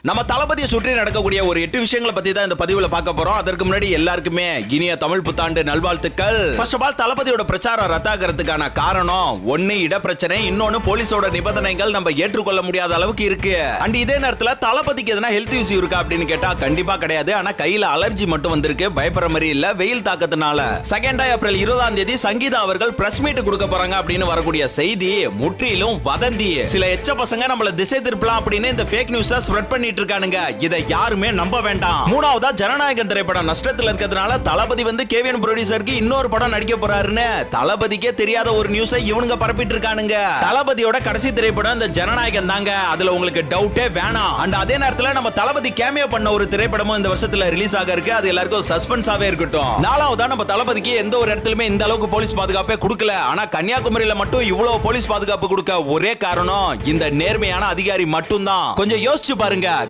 நம்ம தளபதியை சுற்றி நடக்கக்கூடிய ஒரு 8 விஷயங்களை பத்தி தான் இந்த பதிவுல பார்க்க போறோம். அதற்கு முன்னாடி எல்லாருக்குமே இனிய தமிழ் புத்தாண்டு நல்வாழ்த்துக்கள். ஃபர்ஸ்ட் ஆஃப் ஆல், தளபதியோட பிரச்சாரம் ரத்தாகிறதுக்கான காரணம் ஒன்னு இட பிரச்சனை, இன்னொன்னு போலீஸோட நிபந்தனைகள் நம்ம ஏற்றுக்கொள்ள முடியாத அளவுக்கு இருக்கு. அண்ட் இதே நேரத்துல தளபதிக்கு எதனா ஹெல்த் இஷ்யூ இருக்கா அப்படின்னு கேட்டா கண்டிப்பா கிடையாது. ஆனா கையில அலர்ஜி மட்டும் வந்திருக்கு, பயப்படுற மாதிரி இல்ல, வெயில் தாக்கத்தினால. 2 ஏப்ரல் 20ஆம் தேதி சங்கீதா அவர்கள் பிரஸ் மீட் கொடுக்க போறாங்க அப்படின்னு வரக்கூடிய செய்தி முற்றிலும் வதந்தி. சில எச்ச பசங்க நம்மள திசை திருப்பலாம் அப்படின்னு இந்த ஃபேக் நியூஸ் ஸ்ப்ரெட் பண்ணி இருக்கானுங்க. இதை யாருமே நம்ப வேண்டாம். மூணாவதா, ஜனநாயகன் திரைப்படம் நஷ்டத்துல இருக்கிறதுனால தளபதி வந்து கேவிஎன் ப்ரொடியூசருக்கு இன்னொரு படம் நடிக்க போறாருன்னு தளபதிக்கே தெரியாத ஒரு நியூஸை இவனுங்க பரப்பிட்டு இருக்கானுங்க. தளபதியோட கடைசி திரைப்படம் இந்த ஜனநாயகன் தாங்க, அதுல உங்களுக்கு டவுட்டே வேணாம். அண்ட் அதே நேரத்துல நம்ம தளபதி கேமியோ பண்ண ஒரு திரைப்படமும் இந்த வருஷத்துல ரிலீஸ் ஆக இருக்கு. அது எல்லாருக்கும் சஸ்பென்ஸாவே இருக்கட்டும். நாலாவதா, நம்ம தளபதிக்கு எந்த ஒரு இடத்துலயுமே இந்த அளவுக்கு போலீஸ் பாதுகாப்பே கொடுக்கல. ஆனா கன்னியாகுமரியில மட்டும் இவ்வளவு போலீஸ் பாதுகாப்பு கொடுக்க ஒரே காரணம் இந்த நேர்மையான அதிகாரி மட்டும்தான். கொஞ்சம் யோசிச்சு பாருங்க.